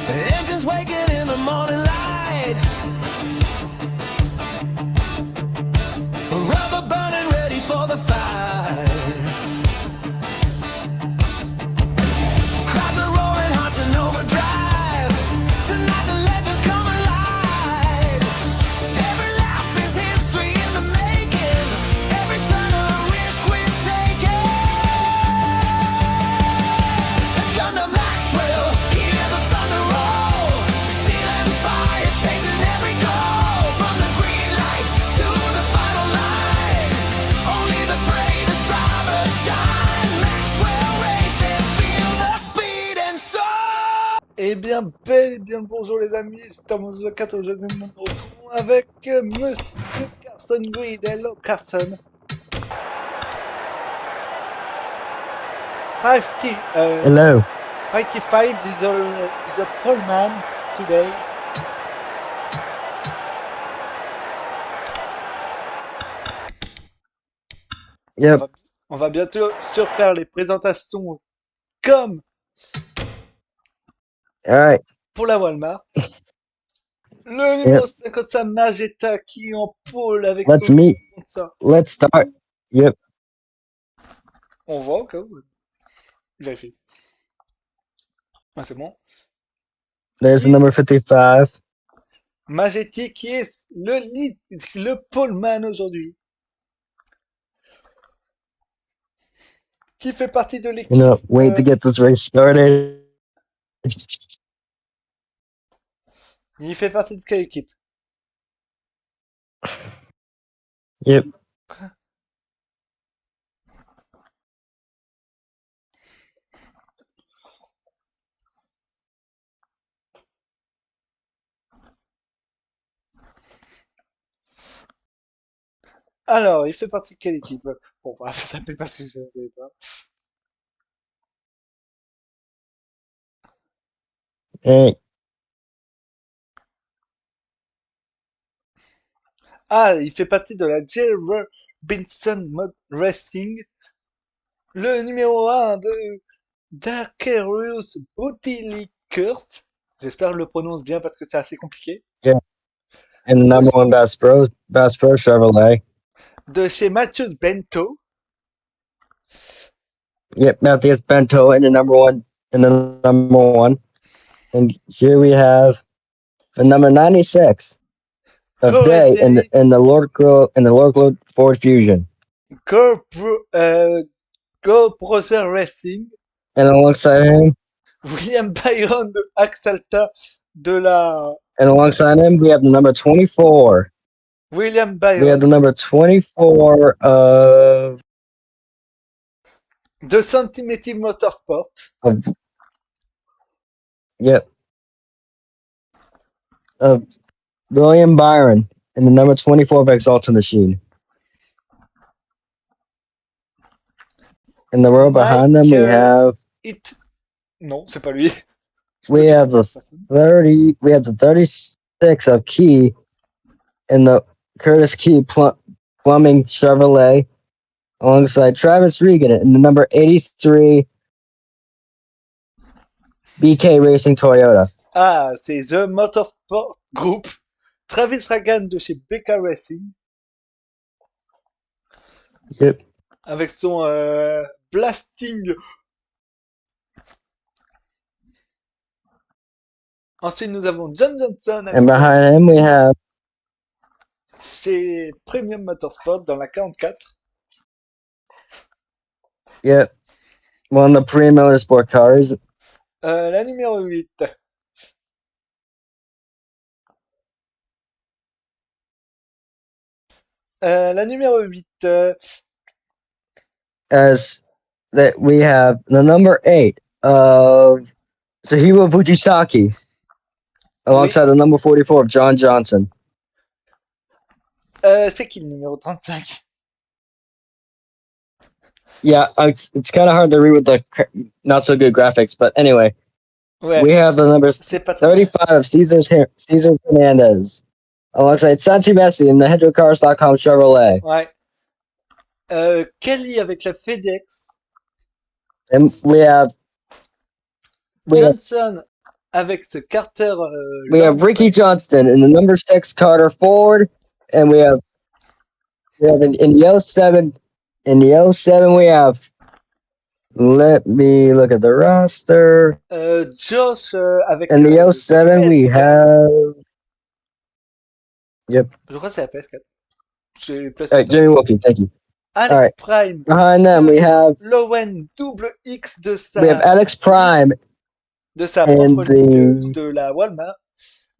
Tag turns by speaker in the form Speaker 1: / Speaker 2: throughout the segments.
Speaker 1: Engines waking in the morning light, rubber burning ready for the fight. Crowds are roaring, hearts in overdrive. Tonight the legends come alive. Every lap is history in the making. Every turn a risk we're taking. Thunder Maxwell, hear the thunder roll. Steel and fire chasing every goal. From the green light to the final line. Only the bravest drivers shine. Maxwell Racing, feel the speed and soul.
Speaker 2: Eh bien, bel et bien bonjour les amis, c'est Thomas The Cat. Aujourd'hui nous nous retrouvons avec Monsieur Carson Grid. Hello Carson. 50,
Speaker 3: Hello.
Speaker 2: 55 is a pole man today.
Speaker 3: Yep.
Speaker 2: On va bientôt surfaire les présentations comme
Speaker 3: All right.
Speaker 2: pour la Walmart. Le numéro 55 Magetta qui est en pôle avec
Speaker 3: Let's
Speaker 2: son
Speaker 3: meet.
Speaker 2: sponsor.
Speaker 3: Let's start. Yep.
Speaker 2: On voit au cas où. Vérifie. Ah, c'est bon.
Speaker 3: There's the number 55.
Speaker 2: Majetti qui est le poleman aujourd'hui. Qui fait partie de l'équipe.
Speaker 3: You know, wait to get this race started.
Speaker 2: Il fait partie de quelle équipe?
Speaker 3: Yep.
Speaker 2: Alors, il fait partie de quelle équipe? Bon, bref, ça fait pas ce que je ne sais pas.
Speaker 3: Hey.
Speaker 2: Ah, il fait partie de la J. Robinson Mod Racing. Le numéro 1 de Dacarius Boutilikers. J'espère que je le prononce bien parce que c'est assez compliqué.
Speaker 3: Yeah. And the number one Bass Pro Chevrolet.
Speaker 2: De chez Matthews Bento.
Speaker 3: Yep. Matthias Bento in the number one. And here we have the number 96 of
Speaker 2: Corey
Speaker 3: Day in the Lord Road Ford Fusion.
Speaker 2: Go Brother Racing.
Speaker 3: And alongside him,
Speaker 2: William Byron de Axalta de la...
Speaker 3: and alongside him, we have the number 24.
Speaker 2: William
Speaker 3: We have
Speaker 2: Byron
Speaker 3: the number 24 of
Speaker 2: de Centimeter Motorsport.
Speaker 3: Yep. Of William Byron in the number 24 of Exalta Machine. In the row behind them, we have
Speaker 2: Non, c'est pas lui.
Speaker 3: we have the 36 of Key in the Curtis Key Plumbing Chevrolet, alongside Travis Regan in the number 83 BK Racing Toyota.
Speaker 2: Ah, c'est The Motorsport Group. Travis Regan de chez BK Racing.
Speaker 3: Yep.
Speaker 2: Avec son blasting. Ensuite, nous avons John Johnson
Speaker 3: And behind him, we have
Speaker 2: chez Premium Motorsport dans la 44.
Speaker 3: Yep. One of the Premium Motorsport cars.
Speaker 2: La numéro 8. La numéro 8.
Speaker 3: As that we have the number 8 of Sahiro Fujisaki, alongside the number 44 of John Johnson.
Speaker 2: C'est qui le numéro 35?
Speaker 3: Yeah, it's kind of hard to read with the not so good graphics, but anyway,
Speaker 2: Ouais,
Speaker 3: we have the numbers
Speaker 2: c'est pas
Speaker 3: 35 of Cesar Hernandez. alongside Santi Messi in the HendrickCars.com Chevrolet.
Speaker 2: Ouais. Kelly avec la FedEx.
Speaker 3: And we have
Speaker 2: Johnson avec ce Carter.
Speaker 3: Ricky Johnston in the number 6 Carter Ford, and we have in the 07. In the 07 we have. Let me look at the roster.
Speaker 2: Josh avec.
Speaker 3: In the 07 we
Speaker 2: PS4.
Speaker 3: have. Yep.
Speaker 2: Je crois que c'est la PS4. J'ai placé.
Speaker 3: All right, Jimmy Wilkie, thank you.
Speaker 2: Alex
Speaker 3: all right.
Speaker 2: Prime.
Speaker 3: Behind them we have
Speaker 2: Lowen double X de sa.
Speaker 3: we have Alex Prime
Speaker 2: De sa
Speaker 3: and
Speaker 2: propre ligue de la Walmart,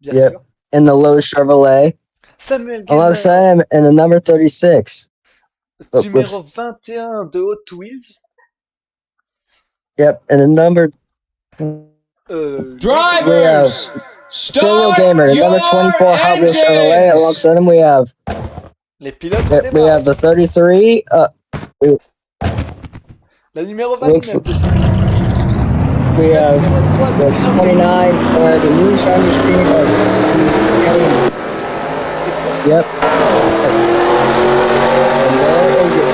Speaker 2: bien
Speaker 3: Yep.
Speaker 2: sûr.
Speaker 3: in the Lowe's Chevrolet.
Speaker 2: Samuel Gamer,
Speaker 3: Alongside him in the number 36.
Speaker 2: numéro 21 de Hot Wheels.
Speaker 3: Yep, and the number
Speaker 1: Drivers,
Speaker 3: Samuel
Speaker 1: start
Speaker 3: Gamer, the
Speaker 1: your
Speaker 3: number 24 Hot Wheels Chevrolet.
Speaker 1: engines.
Speaker 3: Alongside him we have
Speaker 2: Les pilotes ont
Speaker 3: we
Speaker 2: démarré.
Speaker 3: have the 33.
Speaker 2: La numéro
Speaker 3: Looks-
Speaker 2: 29 de chez
Speaker 3: We
Speaker 2: La
Speaker 3: have
Speaker 2: numéro 3
Speaker 3: the
Speaker 2: de Carl
Speaker 3: 29, the new shiny screen of Yep.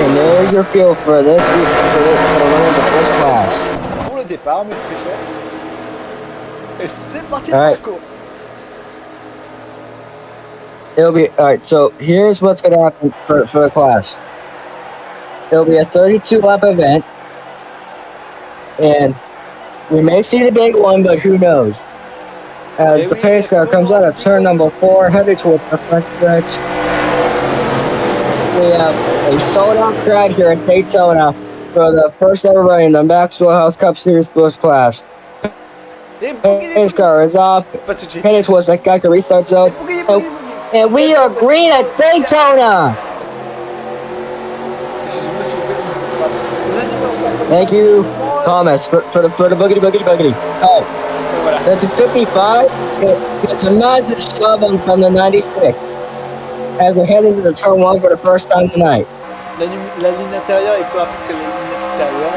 Speaker 3: And there's your fuel for this week for the run of the first class.
Speaker 2: pour le départ, mais très cher. Et c'est parti de
Speaker 3: All
Speaker 2: la
Speaker 3: right.
Speaker 2: course.
Speaker 3: It'll be alright, so here's what's gonna happen for the class. It'll be a 32 lap event. And we may see the big one, but who knows? As the pace car comes out of turn number 4, headed towards the front stretch. We have a sold-out crowd here at Daytona for the first ever running in the Maxwell House Cup Series Boost Clash.
Speaker 2: Et boogie,
Speaker 3: Pace car is up,
Speaker 2: pas tout de suite.
Speaker 3: headed towards the Geico restart zone,
Speaker 2: Boogie, boogie, boogie.
Speaker 3: and we are green at Daytona.
Speaker 2: Je me suis trompé, mais c'est pas grave. Le numéro 55.
Speaker 3: Thank you, Thomas, for the boogity. Oh,
Speaker 2: Voilà.
Speaker 3: that's a 55. It's a massive shove on from the 96 as they head into the turn 1 for the first time tonight.
Speaker 2: La ligne intérieure est plus rapide que la ligne extérieure.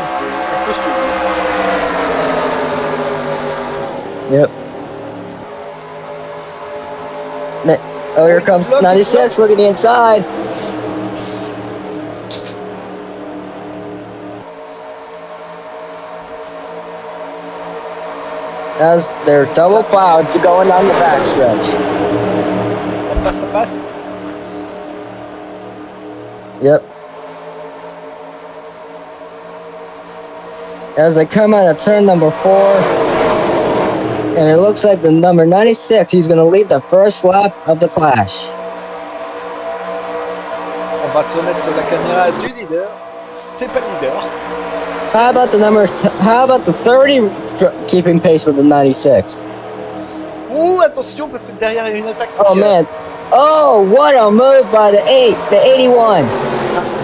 Speaker 2: On peut suivre.
Speaker 3: Yep. Oh, here comes 96. Look at the inside. As they're double plowed to going down the backstretch.
Speaker 2: Ça passe.
Speaker 3: Yep. As they come out of turn number 4, and it looks like the number 96, he's going to lead the first lap of the clash.
Speaker 2: On va se remettre sur la caméra du leader. C'est pas le leader.
Speaker 3: How about the 30 keeping pace with the 96?
Speaker 2: Ouh, attention, parce que derrière il y a une attaque.
Speaker 3: Oh man. Oh, what a move by the 81.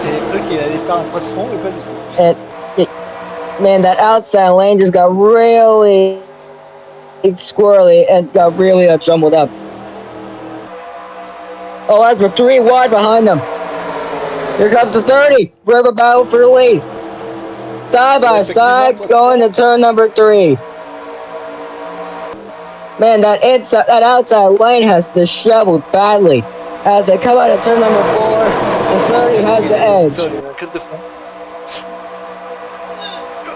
Speaker 2: J'ai cru qu'il allait faire un train de front, mais pas du tout.
Speaker 3: And man, that outside lane just got really squirrely and got really jumbled up. Oh, that's for 3 wide behind them. Here comes the 30. River battle for the lead. Side by side, going to turn number 3. Man, that outside lane has disheveled badly. As they come out of turn number 4, the 30 has the edge.
Speaker 2: Il y a un club de front.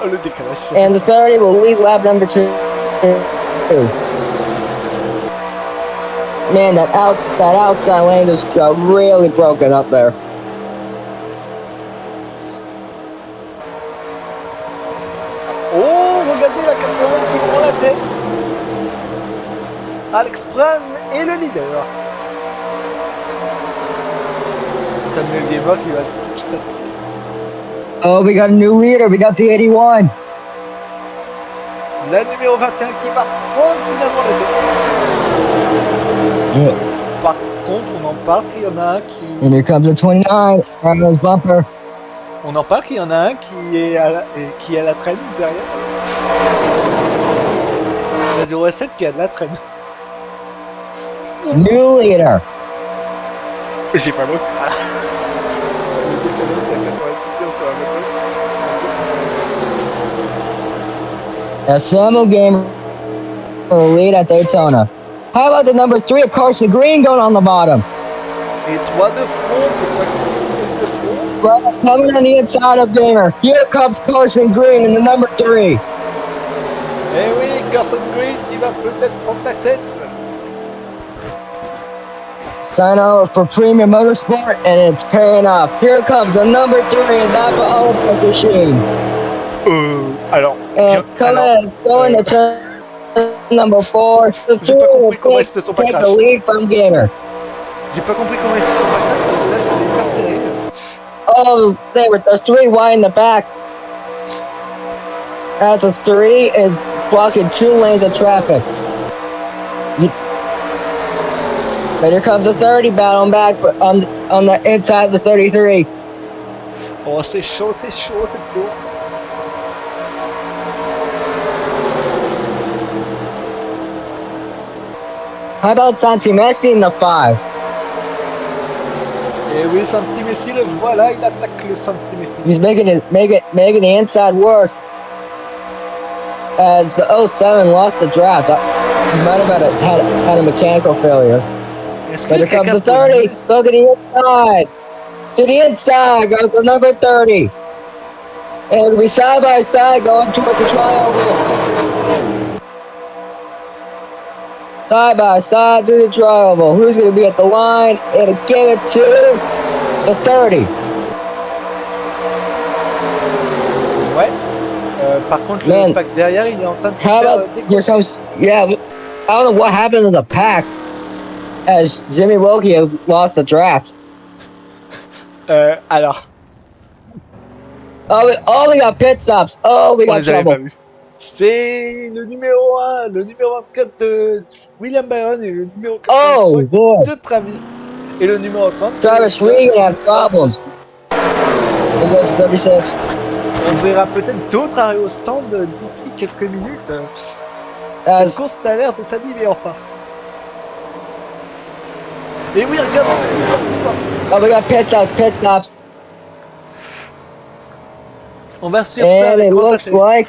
Speaker 2: Oh, le décalage.
Speaker 3: And the 30 will lead lap number 2. Man, that outside lane just got really broken up there.
Speaker 2: Oh, regardez la 80 qui prend la tête. Alex Prime est le leader. Samuel Gamer qui va tout de suite attaquer.
Speaker 3: Oh, we got a new leader. We got the 81.
Speaker 2: La numéro 21 qui va prendre finalement la tête. Par contre, on en parle qu'il y en a un qui...
Speaker 3: And here comes the 29. Ramos bumper.
Speaker 2: On en parle qu'il y en a un qui est à la traîne derrière. La 07 qui a de la traîne.
Speaker 3: New leader.
Speaker 2: J'ai pas l'autre. Le décalage à 90 sur la moto.
Speaker 3: A Samuel Gamer will lead at Daytona. How about the number 3 of Carson Green going on the bottom?
Speaker 2: Et 3 de front, c'est pas cool de front.
Speaker 3: Right, coming on the inside of Gamer. Here comes Carson Green in the number 3.
Speaker 2: Eh oui, Carson Green qui va peut-être prendre la tête.
Speaker 3: Sign over for Premium Motorsport, and it's paying off. Here comes the number 3 in Napa Olympus machine.
Speaker 2: Alors,
Speaker 3: And going to turn number 4. The
Speaker 2: J'ai pas
Speaker 3: 3
Speaker 2: compris comment ils se sont pas
Speaker 3: take the
Speaker 2: crashés.
Speaker 3: lead from Gamer.
Speaker 2: J'ai pas compris comment ils se sont pas cassés. Là, j'étais hyper serré.
Speaker 3: Oh, they were the 3 wide in the back. As the 3 is blocking 2 lanes of traffic. But here comes the 30 battling back but on the inside of the 33.
Speaker 2: Oh, c'est chaud cette course.
Speaker 3: How about Santi Messi in the 5?
Speaker 2: Et oui, Santi Messi, le voilà, il attaque le Santi Messi.
Speaker 3: He's making the inside work. As the 07 lost the draft, he might have had a mechanical failure.
Speaker 2: Est-ce
Speaker 3: But
Speaker 2: que
Speaker 3: here comes
Speaker 2: quelqu'un
Speaker 3: the 30.
Speaker 2: peut...
Speaker 3: Look at the inside. To the inside goes the number 30. And it'll be side by side going towards the trioval. Side by side through the trioval. Who's going to be at the line? It'll give it to the 30.
Speaker 2: Ouais. Par contre,
Speaker 3: Man.
Speaker 2: le pack derrière, il est en train de se
Speaker 3: How
Speaker 2: faire
Speaker 3: about here comes? Yeah, I don't know what happened to the pack as Jimmy Wilkie has lost the draft.
Speaker 2: Alors,
Speaker 3: Oh, we got pit stops. Oh, we
Speaker 2: on
Speaker 3: got
Speaker 2: les avait
Speaker 3: trouble.
Speaker 2: pas vus. C'est le numéro 1, le numéro 24 de William Byron et le numéro 83
Speaker 3: Oh boy,
Speaker 2: de Travis. Et le numéro 30.
Speaker 3: Travis Regan had problems. It goes to 36.
Speaker 2: On verra peut-être d'autres arriver au stand d'ici quelques minutes.
Speaker 3: As
Speaker 2: Cette course a l'air de s'animer enfin. Et oui, regarde, on a une force.
Speaker 3: oh, we got pit stops,
Speaker 2: On va suivre ça
Speaker 3: and
Speaker 2: avec
Speaker 3: it
Speaker 2: grand
Speaker 3: looks
Speaker 2: intérêt.
Speaker 3: like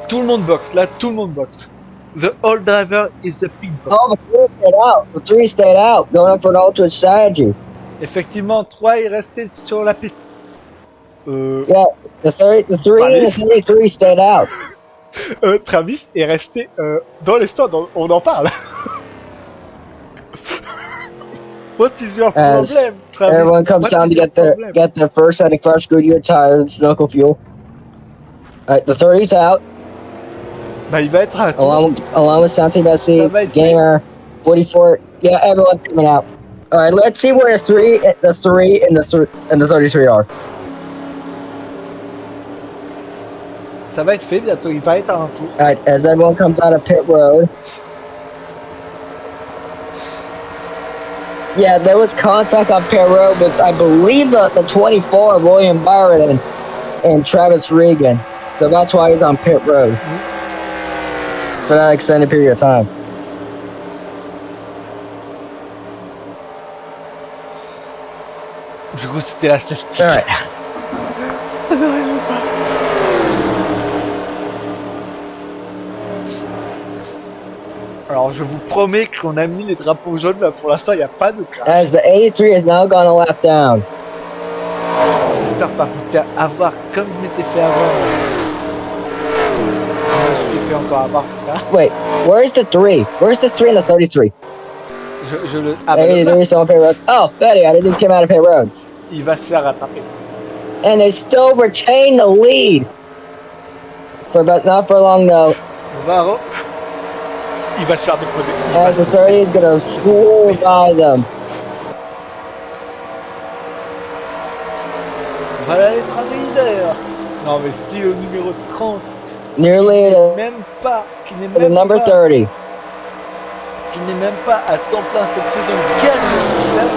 Speaker 2: Tout le monde boxe, là, tout le monde boxe. The old driver is the pig box.
Speaker 3: oh, the 3 stayed out. The 3 stayed out, going up for an alternate strategy.
Speaker 2: Effectivement, 3 est resté sur la piste.
Speaker 3: Yeah, the 3 and the 33 stayed out.
Speaker 2: Travis est resté dans les stands, on en parle. What is your
Speaker 3: As
Speaker 2: problem, Travis?
Speaker 3: Everyone comes
Speaker 2: What
Speaker 3: down
Speaker 2: is
Speaker 3: to
Speaker 2: your problem?
Speaker 3: get their first set of fresh Goodyear tires and Sunoco fuel. Alright, the 30's out,
Speaker 2: Bah, il va être à tour.
Speaker 3: along with Santi
Speaker 2: Ça
Speaker 3: Messi,
Speaker 2: va être
Speaker 3: Gamer, 44. Yeah, everyone's coming out. Alright, let's see where the 3 and the 33 are.
Speaker 2: Ça va être fait bientôt, il va être à un tour.
Speaker 3: Alright, as everyone comes out of pit road. Yeah, there was contact on pit road, but I believe the 24 of William Byron and Travis Regan. So that's why he's on pit road for that extended period of time.
Speaker 2: Du coup, c'était la safety.
Speaker 3: Alright.
Speaker 2: Ça devrait le faire. Alors, je vous promets qu'on a mis les drapeaux jaunes, là, pour l'instant, il n'y a pas de crash.
Speaker 3: As the 83 has now gone a lap down.
Speaker 2: J'espère pas vous faire avoir comme je m'étais fait avoir. Je me suis fait encore avoir, c'est ça.
Speaker 3: Wait, where's the 3? Where's the 3 and the 33?
Speaker 2: Je le... Ah bah, le
Speaker 3: 83 is still on pit road. Oh, there they are. They just came out of pit road.
Speaker 2: il va se faire rattraper.
Speaker 3: And they still retain the lead. But not for long though.
Speaker 2: On va il va se faire déposer. Il va
Speaker 3: As the
Speaker 2: se-
Speaker 3: 30 is gonna school by them.
Speaker 2: Voilà les trains des leaders. Non mais style au numéro 30.
Speaker 3: Nearly
Speaker 2: Qui n'est
Speaker 3: the
Speaker 2: même
Speaker 3: number
Speaker 2: pas
Speaker 3: 30.
Speaker 2: qui n'est même pas à temps plein cette saison, gagne le place.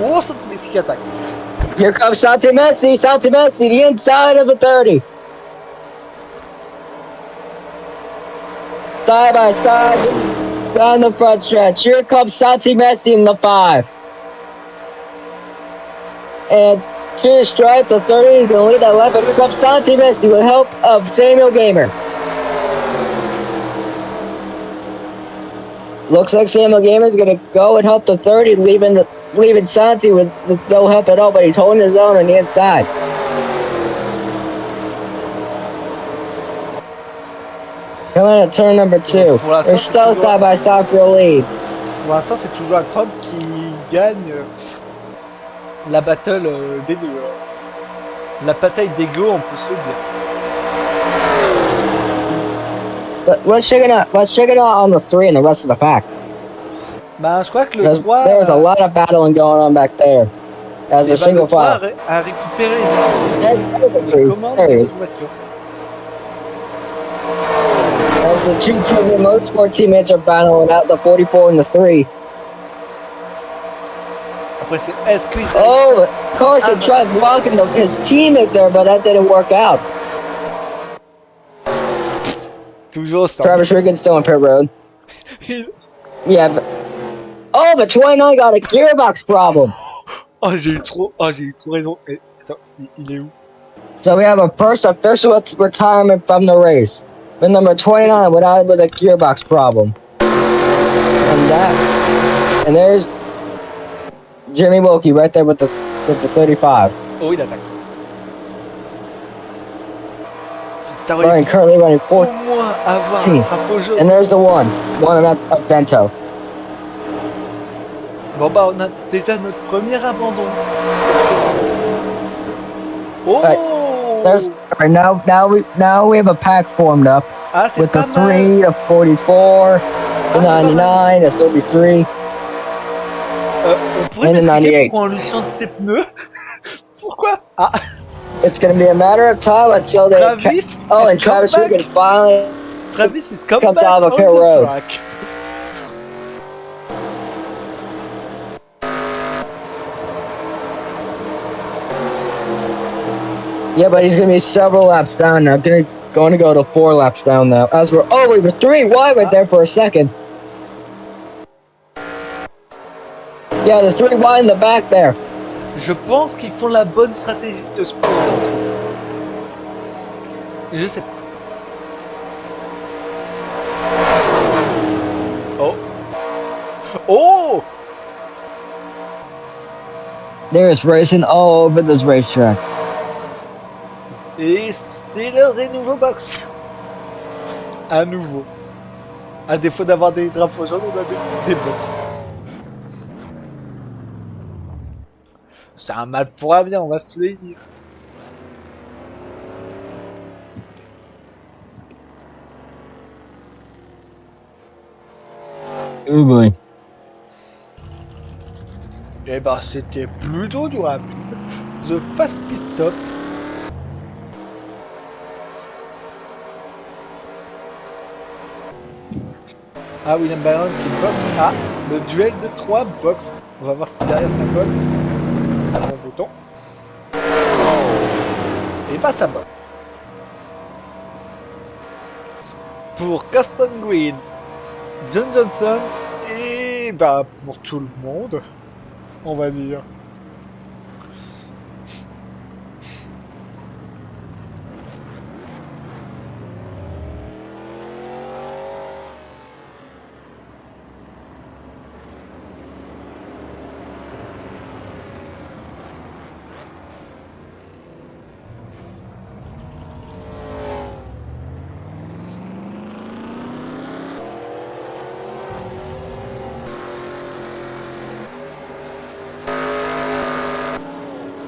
Speaker 2: Oh, Santi Messi qui attaque.
Speaker 3: Here comes Santi Messi, the inside of the 30. Side by side, down the front stretch. Here comes Santi Messi in the 5. And to the stripe, the 30 is going to lead that left. And here comes Santi Messi with help of Samuel Gamer. Looks like Samuel Gamer is gonna go and help the 30, leaving Santi with no help at all, but he's holding his own on the inside. Coming at turn number 2.
Speaker 2: Pour l'instant,
Speaker 3: They're
Speaker 2: c'est
Speaker 3: still
Speaker 2: toujours-
Speaker 3: side by side for a lead.
Speaker 2: Pour l'instant, c'est toujours un Trump qui gagne la battle des deux. La bataille d'ego, on peut se le dire.
Speaker 3: But let's check it out on the 3 and the rest of the pack.
Speaker 2: Bah, je crois que le
Speaker 3: Because
Speaker 2: 3,
Speaker 3: there was a lot of battling going on back there. As
Speaker 2: eh
Speaker 3: a
Speaker 2: ben,
Speaker 3: single
Speaker 2: le 3
Speaker 3: file.
Speaker 2: a récupéré
Speaker 3: There's the
Speaker 2: les
Speaker 3: 3.
Speaker 2: commandes
Speaker 3: There he
Speaker 2: des
Speaker 3: is.
Speaker 2: autres voitures.
Speaker 3: As the two Trivium Motorsport teammates are battling out the 44 and the 3.
Speaker 2: Après, c'est Esquisse.
Speaker 3: Oh, Carson tried blocking his teammate there, but that didn't work out.
Speaker 2: Toujours ça.
Speaker 3: Travis Riggins still on pit road. Yeah. Oh, the 29 got a gearbox problem.
Speaker 2: Oh, j'ai eu trop raison. Eh, attends, il est où?
Speaker 3: So we have a first official retirement from the race. The number 29 with a gearbox problem. And there's Jimmy Wilkie right there with the 35.
Speaker 2: Oh, il attaque. Ça aurait
Speaker 3: Running, currently running
Speaker 2: au
Speaker 3: fourth.
Speaker 2: moins avoir un
Speaker 3: 14.
Speaker 2: drapeau jaune.
Speaker 3: And there's the one of Bento.
Speaker 2: Bon bah on a déjà notre premier abandon. Oh
Speaker 3: There's right, now we have a pack formed up
Speaker 2: Ah c'est
Speaker 3: with the
Speaker 2: pas mal.
Speaker 3: 3, the 44, the
Speaker 2: c'est pas
Speaker 3: 99, the 33.
Speaker 2: On pourrait
Speaker 3: And the
Speaker 2: m'expliquer
Speaker 3: 98.
Speaker 2: pourquoi on lui chante ses pneus. Pourquoi? Ah
Speaker 3: It's going to be a matter of time until they.
Speaker 2: Travis
Speaker 3: Oh,
Speaker 2: is
Speaker 3: and Travis
Speaker 2: comeback.
Speaker 3: Riggins finally.
Speaker 2: Travis is come
Speaker 3: Comes
Speaker 2: back
Speaker 3: out of
Speaker 2: on
Speaker 3: a pit
Speaker 2: the
Speaker 3: road.
Speaker 2: track.
Speaker 3: Yeah, but he's going to be several laps down now. Going to go to 4 laps down now. As we're we were 3 wide right there for a second. Yeah, the 3 wide in the back there.
Speaker 2: Je pense qu'ils font la bonne stratégie de sport. Je sais pas. Oh. Oh.
Speaker 3: There's racing all over this racetrack.
Speaker 2: Et c'est l'heure des nouveaux box. À nouveau. À défaut d'avoir des drapeaux jaunes, on a des box. C'est un mal pour un bien, on va se le dire.
Speaker 3: Oh boy.
Speaker 2: Eh ben, c'était plutôt du rapide. The Fast Pit Stop. Ah, William Byron qui boxe. Ah, le duel de 3 box. On va voir si derrière ça boxe. Un bouton. Et pas sa boxe. Pour Carson Green, John Johnson et bah pour tout le monde, on va dire.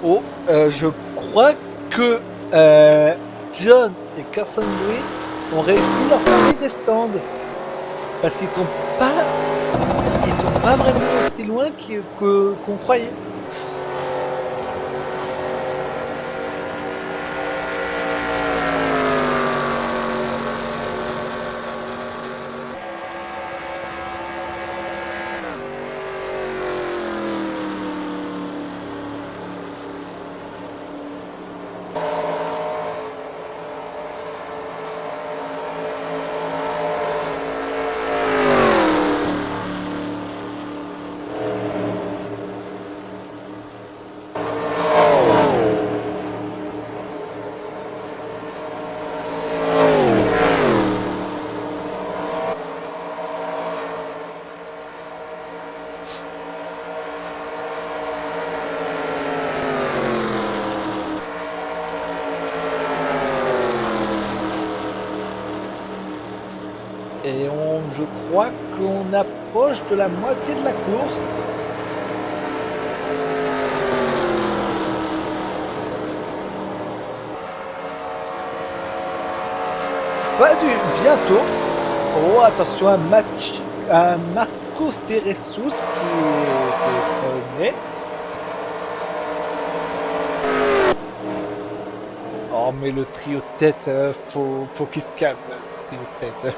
Speaker 2: Oh, je crois que John et Carson Green ont réussi leur permis des stands. Parce qu'ils sont pas vraiment aussi loin qu'on croyait. je crois qu'on approche de la moitié de la course. Pas du bientôt. Oh, attention à Marcos Teresus qui est premier. Oh, mais le trio de tête, faut qu'il se calme, le trio de tête.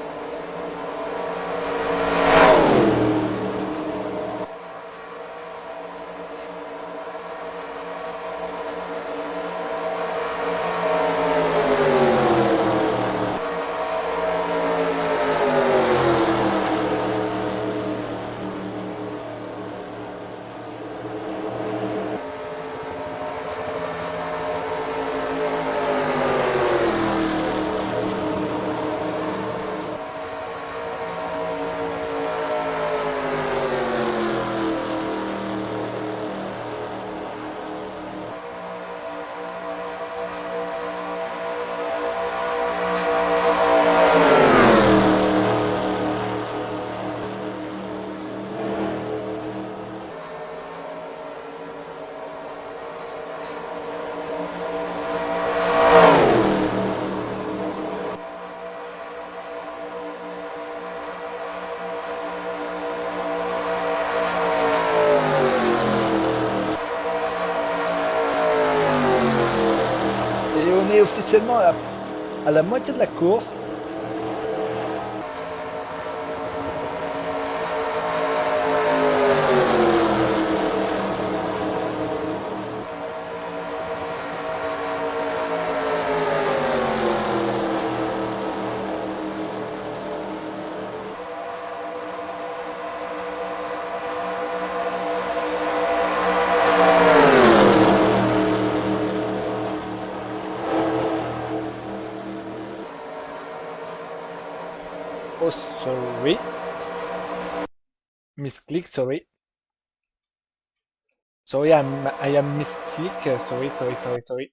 Speaker 2: Et on est officiellement à la moitié de la course. Oh, sorry. Misclick, sorry. Sorry, I am misclick. Sorry. Sorry.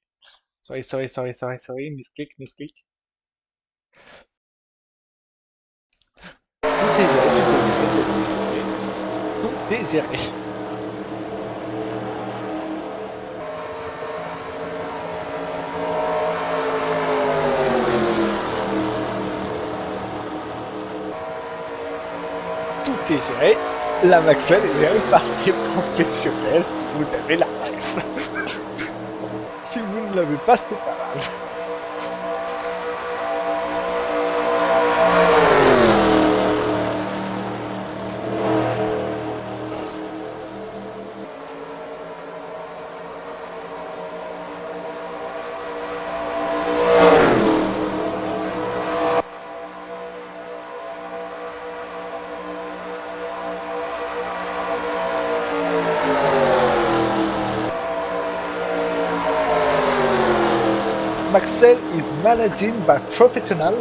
Speaker 2: Misclick. Tout est géré, désolé. Tout est géré. Tout est géré. La Maxwell est gérée par des professionnels, si vous avez la ref. Si vous ne l'avez pas, c'est pas grave. Maxwell is managed by professional.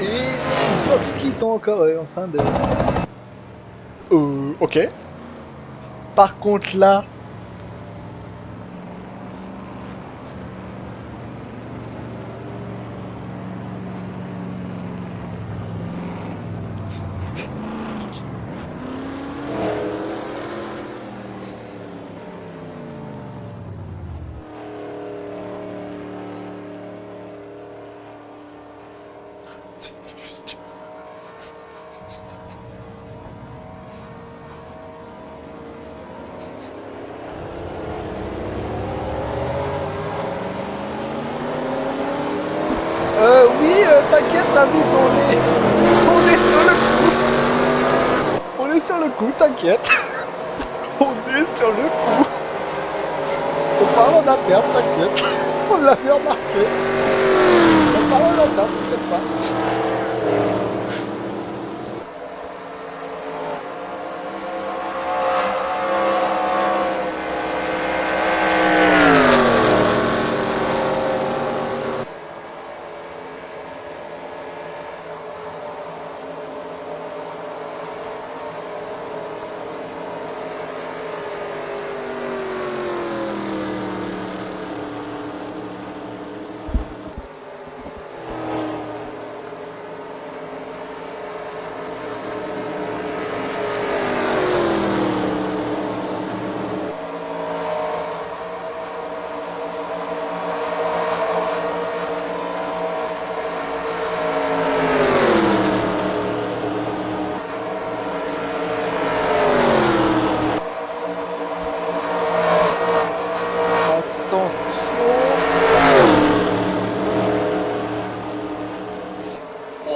Speaker 2: Et les box qui sont encore en train de... ok. Par contre là... Oui, t'inquiète, David, on est sur le coup. On est sur le coup, t'inquiète. On est sur le coup. On parle en interne, t'inquiète. On l'a fait remarquer. Ça parle longtemps, t'inquiète pas.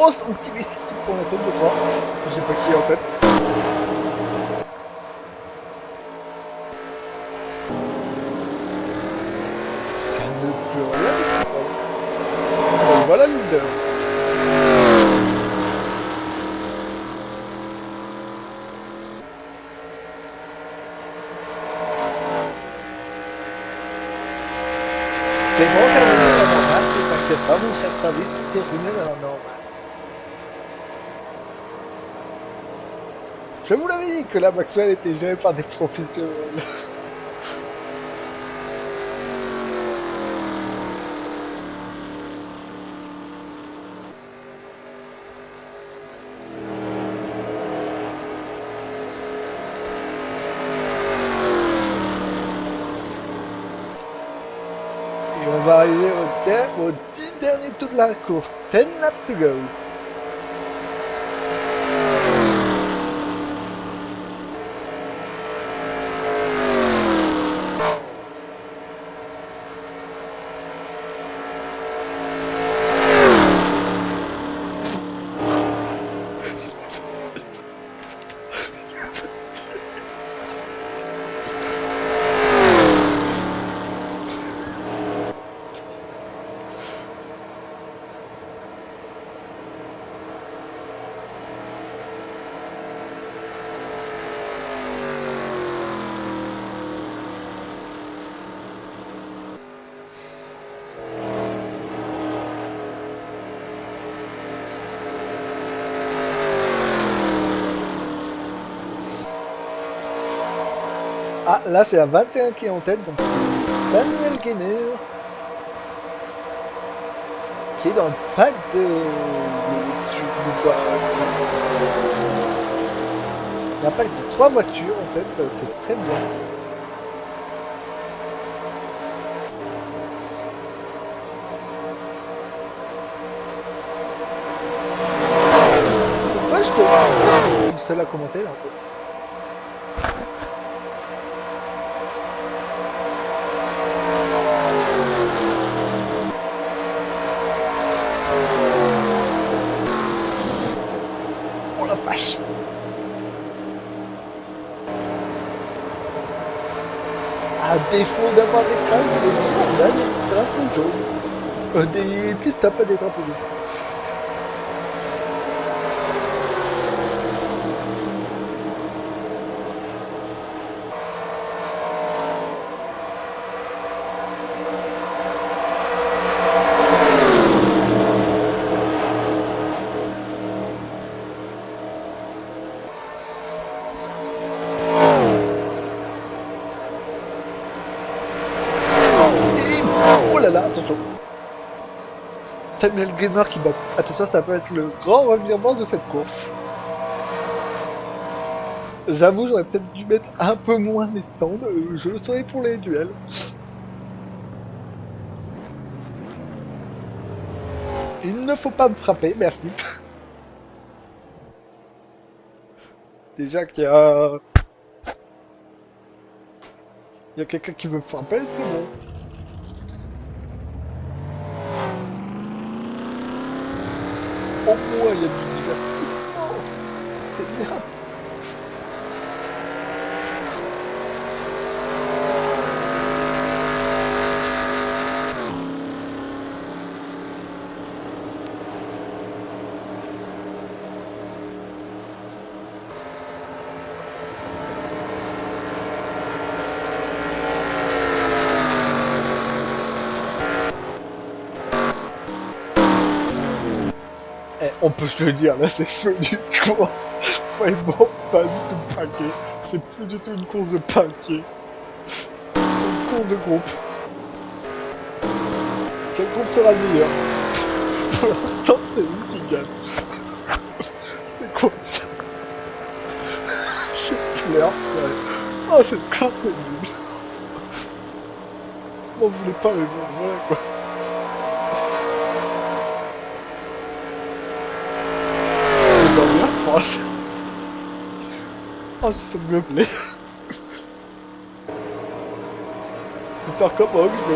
Speaker 2: Oh, son petit Messi qui prend la tête de toi. Je sais pas qui est en tête. Ça ne plus rien du tout. Donc voilà le leader. C'est bon, c'est revenu à la normale. Ne t'inquiète pas, mon cher Travis, tout est revenu à la normale. Je vous l'avais dit que la Maxwell était gérée par des professionnels. Et on va arriver au 10 dernier tour de la course. 10 laps to go. Ah, là c'est la 21 qui est en tête, donc c'est Samuel Gainer qui est dans le pack de... Il y a un pack de 3 voitures en tête, c'est très bien. Pourquoi je te... une seule à commenter là en fait. Oh la vache! À défaut d'avoir des crânes, je vais dire, on a des drapeaux jaunes. Des pistes, pas des drapeaux jaunes. Oh là là, attention. Samuel Gamer qui bat. Attention, ça peut être le grand revirement de cette course. J'avoue, j'aurais peut-être dû mettre un peu moins les stands. Je le saurais pour les duels. Il ne faut pas me frapper, merci. Déjà qu'il y a... Il y a quelqu'un qui me frapper, c'est bon. Au moins, il y a du divertissement. C'est bien. Eh, on peut se le dire, là c'est feu du cours. Vraiment pas du tout paquet. C'est plus du tout une course de paquet. C'est une course de groupe. Quel groupe sera le meilleur? Pour l'instant, c'est lui qui gagne. C'est quoi ça? J'ai pleure. Oh, cette course c'est nul. Je m'en voulais pas, mais bon, voilà quoi. Je vais dormir, je pense. Oh, ça me plaît. Je vais faire comme Ox et...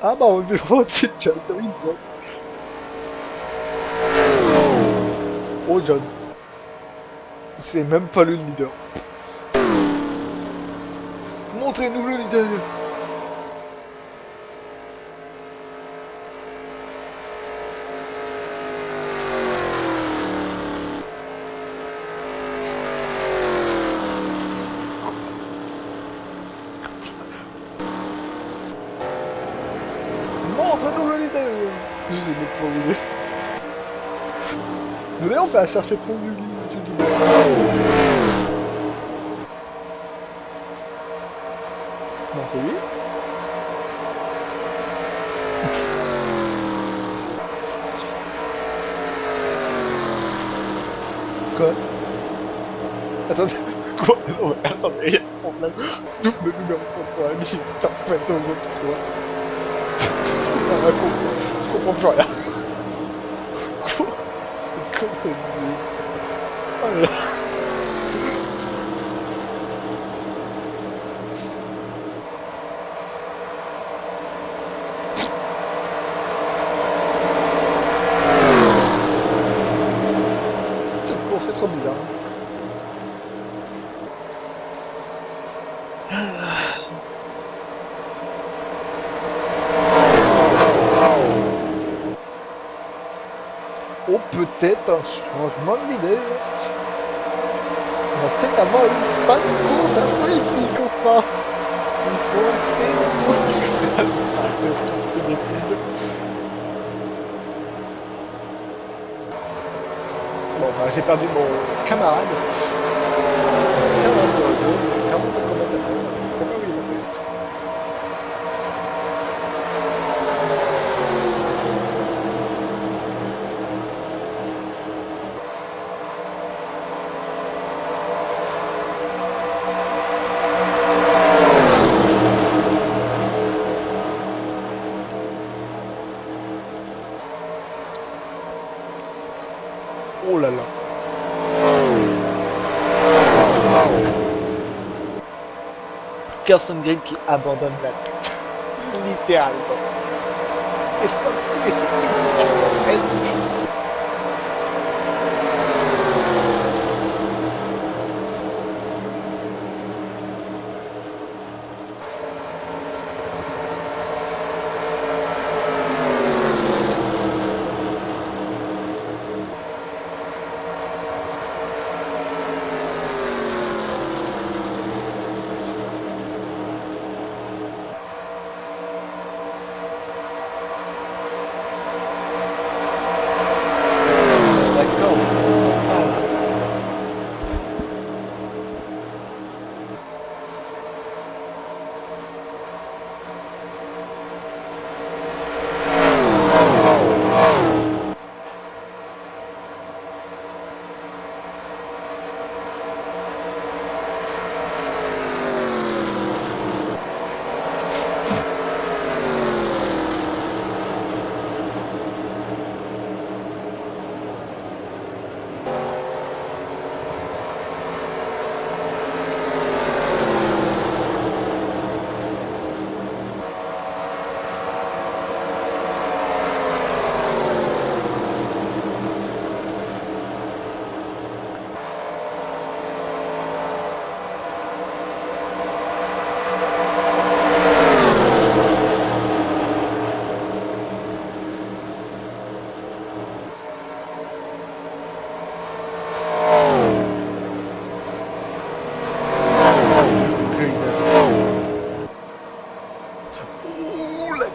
Speaker 2: Ah bah on veut au-dessus de John, c'est une box. Oh John. C'est même pas le leader. Montrez-nous le leader. Montre-nous le leader. Je sais même pas où il est. Venez, on fait la chercher pour du leader. Non, c'est lui. Quoi? Attendez, quoi? Non, mais attendez, il y a un problème. Double numéro de point, il t'empête aux autres, quoi. Je comprends plus rien. Quoi? C'est quoi cette vie? Oh là là. Cette course est trop bizarre. Oh, peut-être un changement de leader. On va peut-être avoir une pas de course après une petite comme ça. Il faut rester au bout. Je te décide. Bon, bah, j'ai perdu mon camarade. Camarade de commentateur. Je sais pas où il est. Oh là là. Carson Green qui abandonne la tête. Littéralement. Et ça, mais c'est une son tête.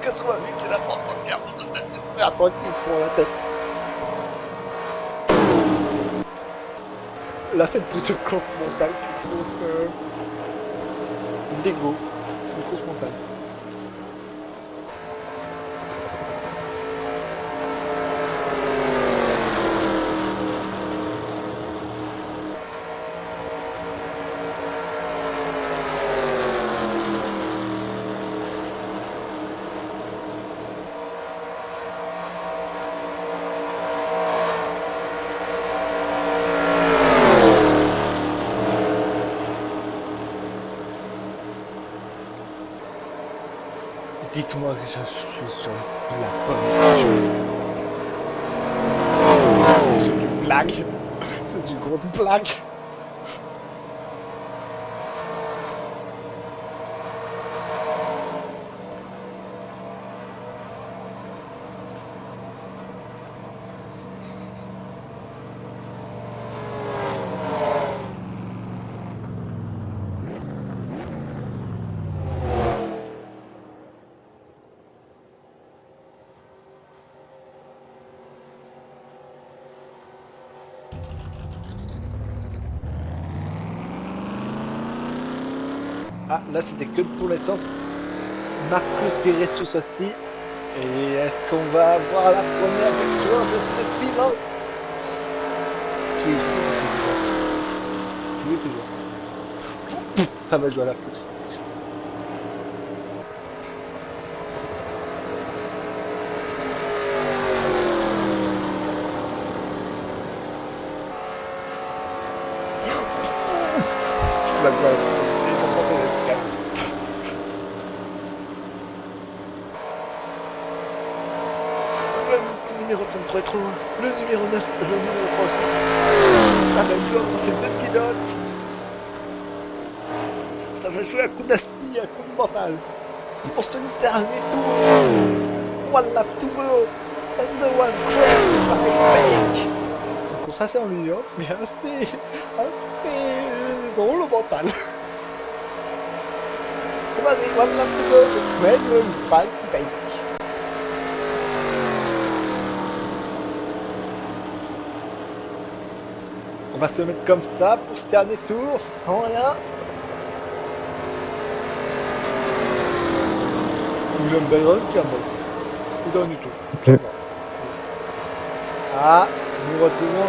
Speaker 2: 88, il a pas de merde. C'est un truc qui me prend la tête. Là, c'est plus une course montagne qu'une course d'égo. C'est une course montagne. Dites-moi que je suis sur la bonne page. C'est une blague. C'est une grosse blague. Ah, là c'était que pour l'essence. Marcus Guerresus aussi. Et est-ce qu'on va avoir la première victoire de ce pilote qui est toujours. Ça va jouer à la foot. La glace. Le numéro 33 est trop loin. Le numéro 9, le numéro 3 aussi. Ça va jouer entre ces deux pilotes. Ça va jouer à coup d'aspi, à coup de mental. Pour ce dernier tour. One lap to go. And the one track by Fake. Une course assez ennuyante, mais assez drôle au mental. Vas-y, one lap to go. The train by Fake. On va se mettre comme ça pour ce dernier tour, sans rien. William Byron qui a mort. Ou dans du tout.
Speaker 3: Ok.
Speaker 2: Ah, nous retrouvons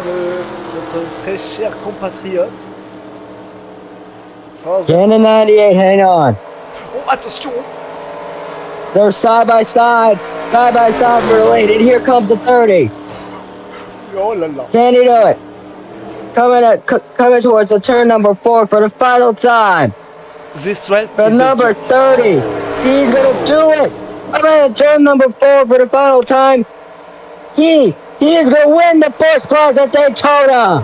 Speaker 2: notre très cher compatriote. Forza.
Speaker 3: Cannon 98, hang on.
Speaker 2: Oh, attention!
Speaker 3: They're side by side for the lead. And here comes the 30.
Speaker 2: Oh là là.
Speaker 3: Can he do it? Coming towards the turn number 4 for the final time.
Speaker 2: This race
Speaker 3: For
Speaker 2: is a
Speaker 3: number
Speaker 2: joke.
Speaker 3: 30. He's gonna do it. Coming at turn number 4 for the final time. He is gonna win the first class at Daytona.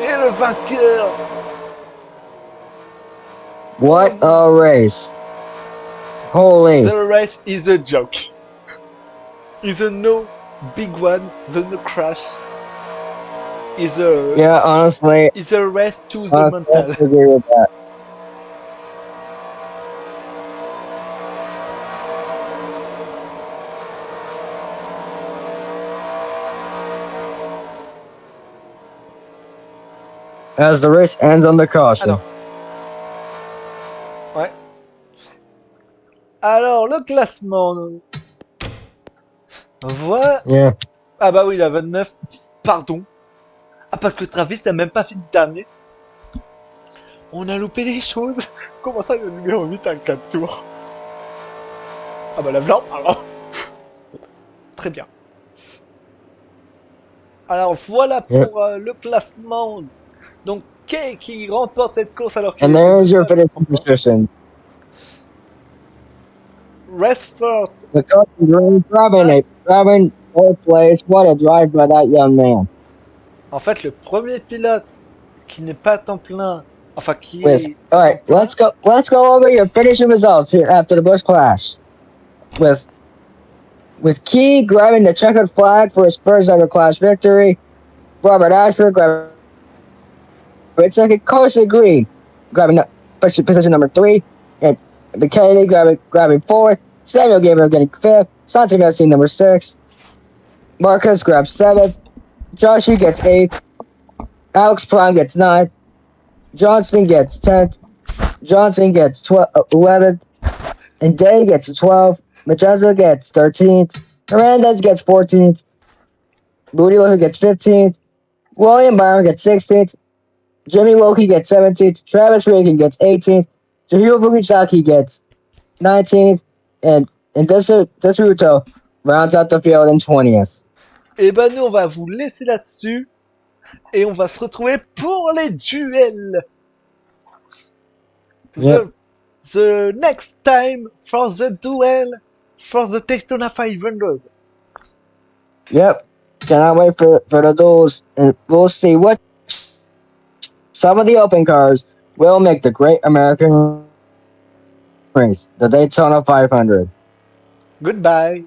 Speaker 2: Et le vainqueur!
Speaker 3: What a race. Holy.
Speaker 2: The race is a joke. Is a no big one, the no crash. Is a
Speaker 3: Yeah, honestly,
Speaker 2: is a race to the
Speaker 3: I
Speaker 2: mental.
Speaker 3: agree with that. As the race ends on the caution.
Speaker 2: Alors. Ouais. Alors, le classement. Voilà.
Speaker 3: Yeah.
Speaker 2: Ah bah oui, la 29. Pardon. Ah, parce que Travis n'a même pas fini dernier. On a loupé des choses. Comment ça, le numéro 8 a 4 tours? Ah bah la blanc, pardon. Très bien. Alors voilà pour le classement. Donc Kay qui remporte cette course alors qu'il
Speaker 3: And there's your
Speaker 2: est
Speaker 3: finishing position.
Speaker 2: Rashford.
Speaker 3: The coach is really grabbing fourth place. What a drive by that young man.
Speaker 2: En fait, le premier pilote qui n'est pas à temps plein, enfin qui
Speaker 3: With,
Speaker 2: est
Speaker 3: all right, let's go over your finishing results here after the Busch Clash. With Key grabbing the checkered flag for his first ever Clash victory, Robert Ashford grabbing second, Carson Green grabbing position number 3, and McKinney grabbing fourth. Samuel Gabriel getting fifth. Santi Messi number 6. Marcus grabs 7th. Joshua gets 8th. Alex Prime gets 9th. Johnston gets 10th. Johnson gets 11th. And Day gets 12th. Machazo gets 13th. Hernandez gets 14th. Booty Looker gets 15th. William Byron gets 16th. Jimmy Loki gets 17th. Travis Reagan gets 18th. Jahiro Fukuchaki gets 19th. And Desuto rounds out the field in 20th.
Speaker 2: Et ben nous, on va vous laisser là-dessus. Et on va se retrouver pour les duels.
Speaker 3: Yep.
Speaker 2: The next time for the duel for the Daytona 500.
Speaker 3: Yep. Cannot wait for the duels. And we'll see what some of the open cars will make the Great American Race, the Daytona 500.
Speaker 2: Goodbye.